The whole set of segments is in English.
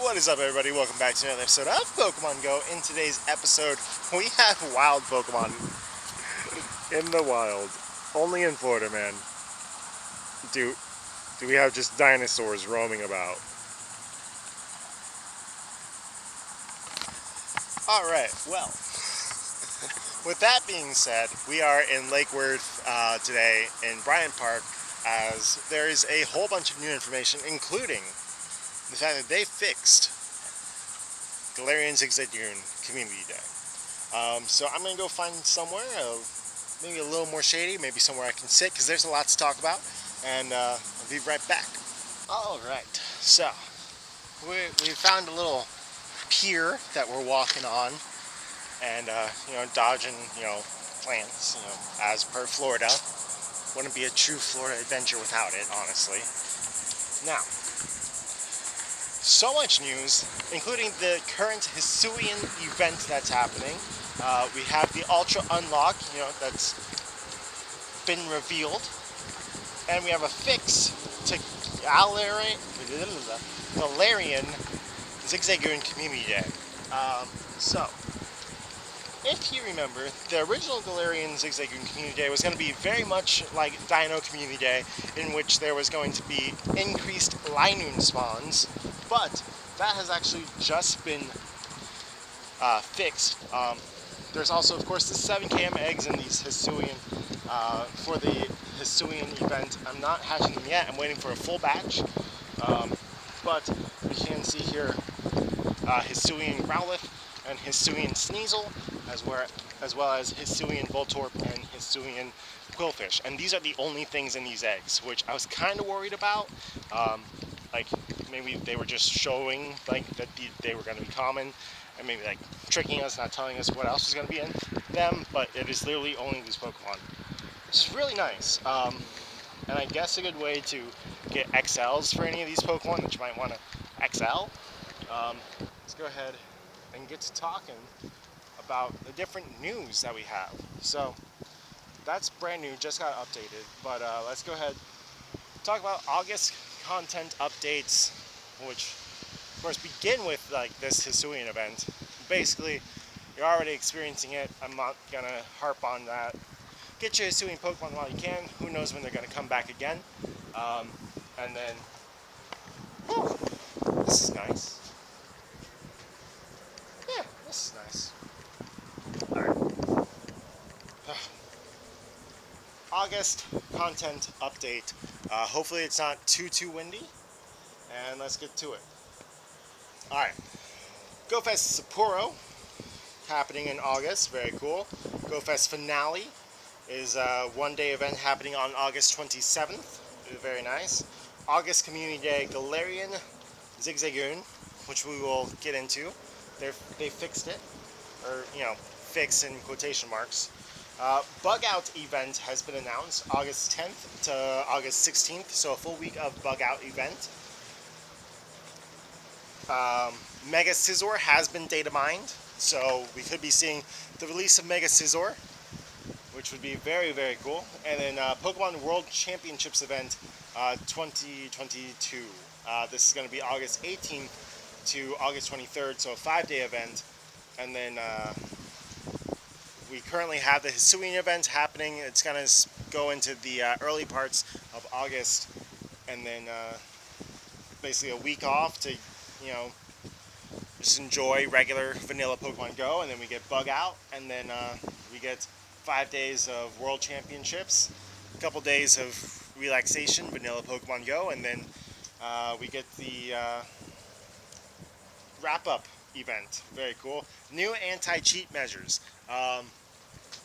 What is up, everybody? Welcome back to another episode of Pokemon Go. In today's episode, we have wild Pokemon in the wild. Only in Florida, man. Do we have just dinosaurs roaming about? Alright, well, with that being said, we are in Lake Worth today in Bryant Park, as there is a whole bunch of new information, including the fact that they fixed Galarian Zigzagoon Community Day. So I'm going to go find somewhere, maybe a little more shady, maybe somewhere I can sit, because there's a lot to talk about, and I'll be right back. Alright, so we found a little pier that we're walking on, and dodging plants, as per Florida. Wouldn't be a true Florida adventure without it, honestly. Now, so much news, including the current Hisuian event that's happening. We have the Ultra Unlock, that's been revealed, and we have a fix to Galarian Zigzagoon Community Day. So, if you remember, the original Galarian Zigzagoon Community Day was going to be very much like Dino Community Day, in which there was going to be increased Linoon spawns, but that has actually just been fixed. There's also, of course, the 7km eggs in these Hisuian, for the Hisuian event. I'm not hatching them yet, I'm waiting for a full batch, but we can see here Hisuian Growlithe and Hisuian Sneasel, as well as Hisuian Voltorb and Hisuian Quillfish. And these are the only things in these eggs, which I was kind of worried about. Like, maybe they were just showing that they were going to be common, and maybe tricking us, not telling us what else was going to be in them, but it is literally only these Pokemon, which is really nice. And I guess a good way to get XLs for any of these Pokemon that you might want to XL. Let's go ahead and get to talking about the different news that we have. So that's brand new, just got updated, but let's go ahead and talk about August content updates, which of course begin with this Hisuian event. Basically, you're already experiencing it. I'm not gonna harp on that. Get your Hisuian Pokemon while you can. Who knows when they're gonna come back again. And then, whew, this is nice. Yeah, this is nice. Alright. August content update. Hopefully it's not too windy. And let's get to it. Alright. GoFest Sapporo, happening in August. Very cool. GoFest Finale is a one-day event happening on August 27th. Very nice. August Community Day Galarian Zigzagoon, which we will get into. They fixed it, or fix in quotation marks. Bug Out event has been announced, August 10th to August 16th, so a full week of Bug Out event. Mega Scizor has been data mined, so we could be seeing the release of Mega Scizor, which would be very, very cool. And then Pokemon World Championships event 2022. This is going to be August 18th to August 23rd, so a 5-day event. And then we currently have the Hisuian event happening. It's going to go into the early parts of August, and then basically a week off to just enjoy regular vanilla Pokemon Go, and then we get Bug Out, and then we get 5 days of World Championships, a couple days of relaxation, vanilla Pokemon Go, and then we get the wrap-up event. Very cool. New anti-cheat measures.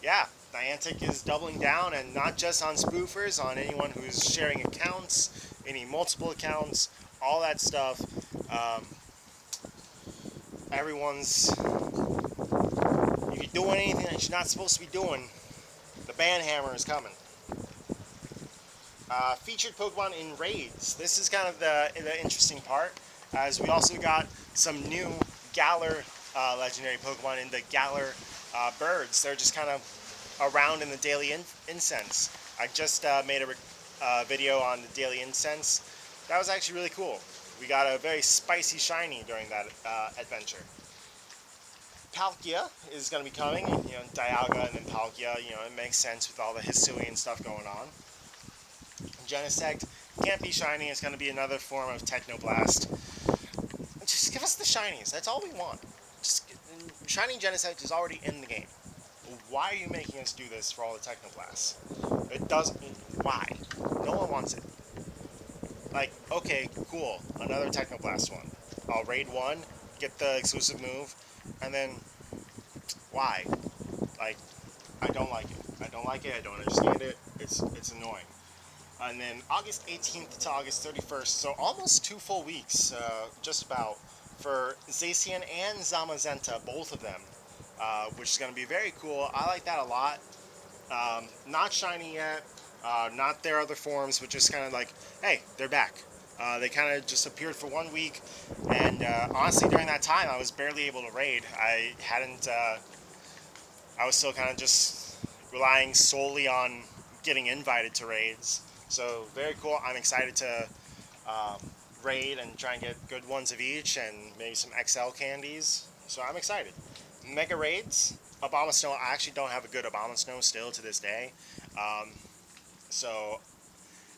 Yeah, Niantic is doubling down, and not just on spoofers, on anyone who's sharing accounts, any multiple accounts, all that stuff. If you're doing anything that you're not supposed to be doing, the ban hammer is coming. Featured Pokemon in raids. This is kind of the interesting part, as we also got some new Galar legendary Pokemon in the Galar birds. They're just kind of around in the Daily Incense. I just made a video on the Daily Incense. That was actually really cool. we got a very spicy shiny during that adventure. Palkia is going to be coming, Dialga and then Palkia, it makes sense with all the Hisuian stuff going on. Genesect can't be shiny, it's going to be another form of Technoblast. Just give us the shinies, that's all we want. Shiny Genesect is already in the game. Why are you making us do this for all the Technoblasts? It doesn't, why? No one wants it. Like, okay, cool, another Technoblast one. I'll raid one, get the exclusive move, and then, why? Like, I don't like it. I don't understand it, it's annoying. And then August 18th to August 31st, so almost 2 full weeks, just about, for Zacian and Zamazenta, both of them, which is going to be very cool. I like that a lot. Not shiny yet, not their other forms, but just kind of like, hey, they're back. They kind of just appeared for 1 week, and honestly, during that time, I was barely able to raid. I was still kind of just relying solely on getting invited to raids. So very cool. I'm excited to raid and try and get good ones of each and maybe some XL candies. So I'm excited. Mega raids. Abomasnow. I actually don't have a good Abomasnow still to this day. So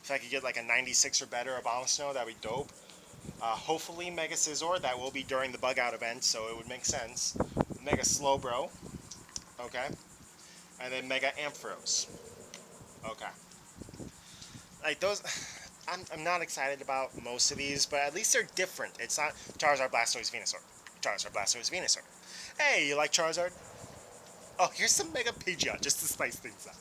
if I could get like a 96 or better Abomasnow, that'd be dope. Hopefully Mega Scizor. That will be during the bug out event, so it would make sense. Mega Slowbro. Okay. And then Mega Ampharos. Okay. Like those, I'm not excited about most of these, but at least they're different. It's not Charizard, Blastoise, Venusaur. Charizard, Blastoise, Venusaur. Hey, you like Charizard? Oh, here's some Mega Pidgeot just to spice things up.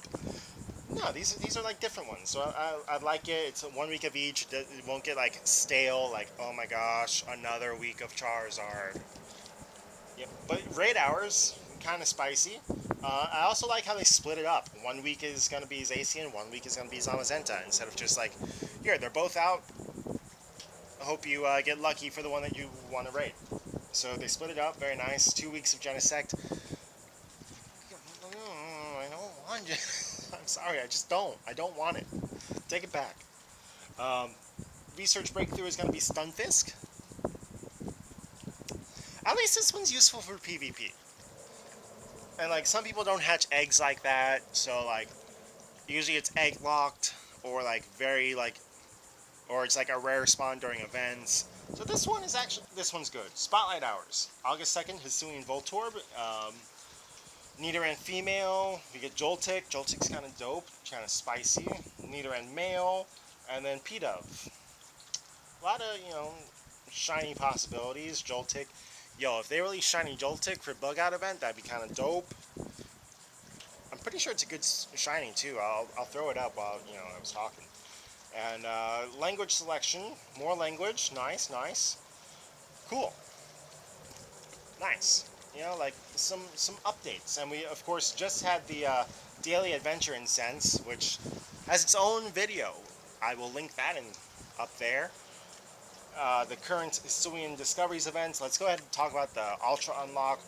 No, these are like different ones. So I like it. It's 1 week of each. It won't get like stale. Like, oh my gosh, another week of Charizard. Yeah, but raid hours kind of spicy. I also like how they split it up. 1 week is going to be Zacian, 1 week is going to be Zamazenta, instead of just like, here, they're both out. I hope you get lucky for the one that you want to raid. So they split it up, very nice. 2 weeks of Genesect. I don't want it. I'm sorry, I just don't. I don't want it. Take it back. Research Breakthrough is going to be Stunfisk. At least this one's useful for PvP. And like some people don't hatch eggs like that, so like usually it's egg locked or like or it's like a rare spawn during events. So this one's good. Spotlight Hours. August 2nd, Hisuian Voltorb. Nidoran female. We get Joltik. Joltik's kind of dope, kind of spicy. Nidoran male, and then Pidove. A lot of shiny possibilities. Joltik. Yo, if they release shiny Joltik for bug out event, that'd be kind of dope. I'm pretty sure it's a good shiny too. I'll throw it up while I was talking. And language selection, more language, nice, cool, nice. Like some updates, and we of course just had the Daily Adventure Incense, which has its own video. I will link that up there. The current Hisuian Discoveries events. Let's go ahead and talk about the Ultra Unlock.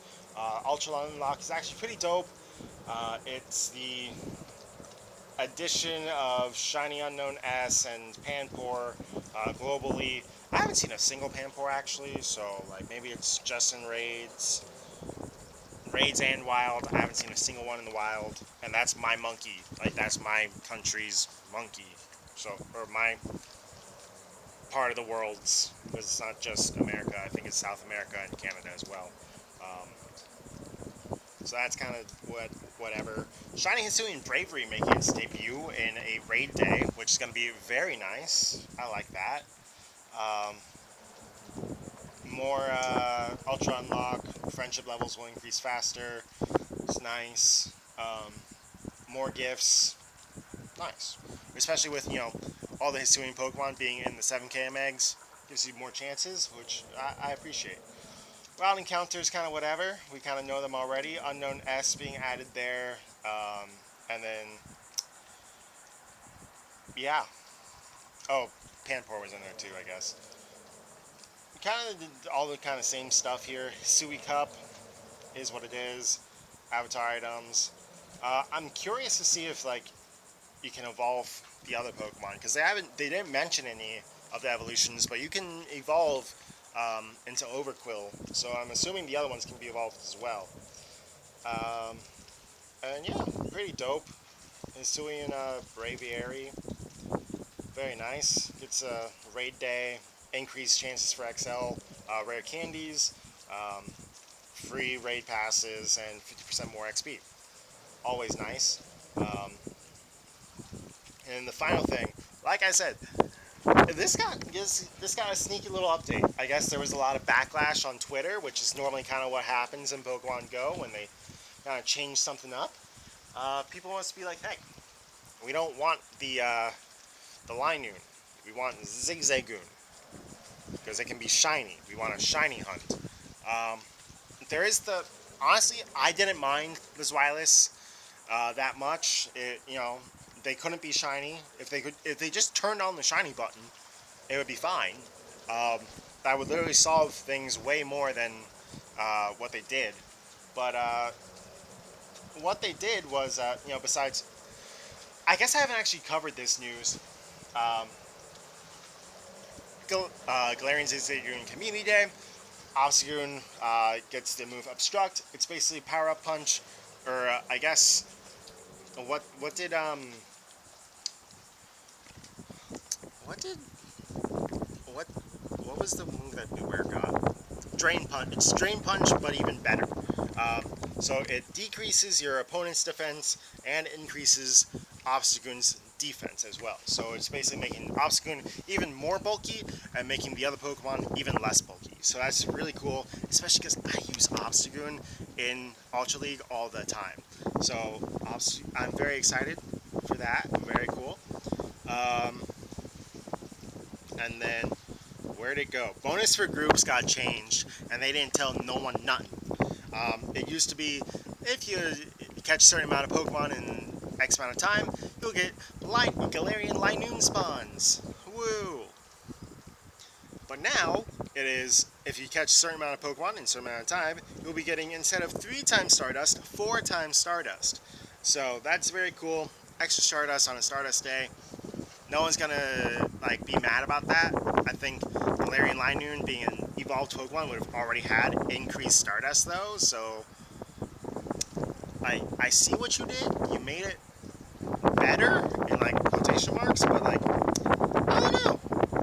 Ultra Unlock is actually pretty dope. It's the addition of Shiny Unknown S and Panpour globally. I haven't seen a single Panpour actually, so like maybe it's just in raids and wild. I haven't seen a single one in the wild, and that's my monkey. Like that's my country's monkey. So, or my part of the world's, because it's not just America. I think it's South America and Canada as well. So that's kind of whatever. Shiny Hisuian Bravery making its debut in a raid day, which is going to be very nice. I like that. More Ultra Unlock. Friendship levels will increase faster. It's nice. More gifts. Nice. Especially with, all the Hisuian Pokemon being in the 7km eggs. Gives you more chances, which I appreciate. Wild encounters, kind of whatever. We kind of know them already. Unknown S being added there. And then, yeah. Oh, Panpour was in there too, I guess. We kind of did all the kind of same stuff here. Hisui Cup is what it is. Avatar items. I'm curious to see if, like, you can evolve the other Pokemon, because they didn't mention any of the evolutions, but you can evolve into Overquill, so I'm assuming the other ones can be evolved as well. And yeah, pretty dope. Hisuian Braviary, very nice. It's a raid day, increased chances for XL, rare candies, free raid passes, and 50% more XP. Always nice. And the final thing, like I said, this got a sneaky little update. I guess there was a lot of backlash on Twitter, which is normally kind of what happens in Pokemon Go when they kind of change something up. People want to be like, hey, we don't want the Linoon. We want Zigzagoon because it can be shiny. We want a shiny hunt. There is honestly, I didn't mind the Zweilous that much. They couldn't be shiny. If they just turned on the shiny button, it would be fine. That would literally solve things way more than what they did. But what they did was, besides, I guess I haven't actually covered this news. Galarian Zigzagoon Community Day. Obstagoon gets the move Obstruct. It's basically Power Up Punch, or I guess what was the move that Beware got? Drain Punch. It's Drain Punch, but even better. So it decreases your opponent's defense and increases Obstagoon's defense as well. So it's basically making Obstagoon even more bulky and making the other Pokemon even less bulky. So that's really cool, especially because I use Obstagoon in Ultra League all the time. So I'm very excited for that. Very cool. And then, where'd it go? Bonus for groups got changed, and they didn't tell no one nothing. It used to be, if you catch a certain amount of Pokemon in X amount of time, you'll get Galarian Linoon spawns. Woo! But now, it is, if you catch a certain amount of Pokemon in a certain amount of time, you'll be getting, instead of 3 times Stardust, 4 times Stardust. So that's very cool. Extra Stardust on a Stardust day. No one's gonna be mad about that. I think Galarian Linoon being an evolved Pokemon would have already had increased Stardust though, so I see what you did. You made it better in quotation marks, but I don't know.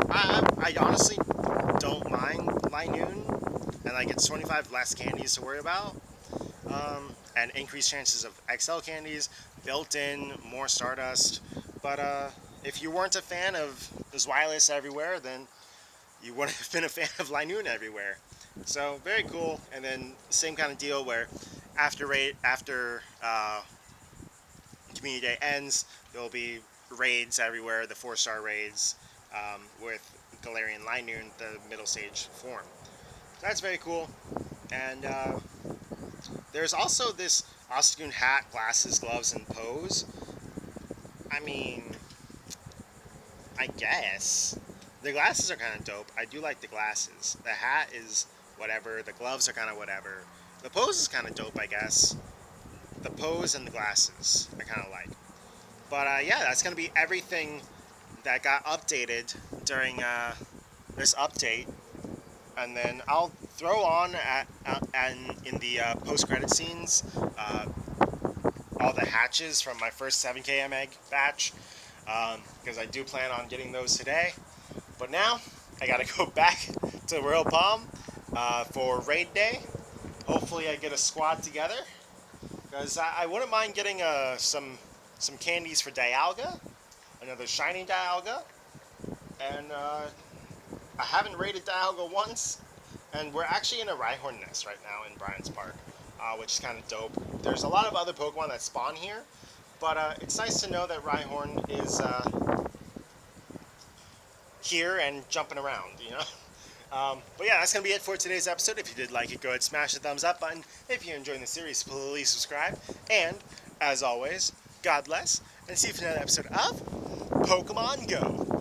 I honestly don't mind Linoon, and it's 25 less candies to worry about, and increased chances of XL candies, built in more Stardust, but if you weren't a fan of the Zweilous everywhere, then you wouldn't have been a fan of Linoon everywhere. So, very cool. And then, same kind of deal where after Community Day ends, there will be raids everywhere, the 4-star raids, with Galarian Linoon, the middle stage form. So that's very cool. And there's also this Obstagoon hat, glasses, gloves, and pose. I mean, I guess. The glasses are kind of dope. I do like the glasses. The hat is whatever. The gloves are kind of whatever. The pose is kind of dope, I guess. The pose and the glasses I kind of like. But yeah, that's going to be everything that got updated during this update. And then I'll throw on in the post-credit scenes all the hatches from my first 7km egg batch. Because I do plan on getting those today. But now, I gotta go back to Royal Palm for Raid Day. Hopefully I get a squad together. Because I wouldn't mind getting some candies for Dialga. Another shiny Dialga. And I haven't raided Dialga once. And we're actually in a Rhyhorn nest right now in Bryant's Park. Which is kind of dope. There's a lot of other Pokemon that spawn here. But it's nice to know that Rhyhorn is here and jumping around, you know? But yeah, that's going to be it for today's episode. If you did like it, go ahead and smash the thumbs up button. If you're enjoying the series, please subscribe. And, as always, God bless, and see you for another episode of Pokemon Go.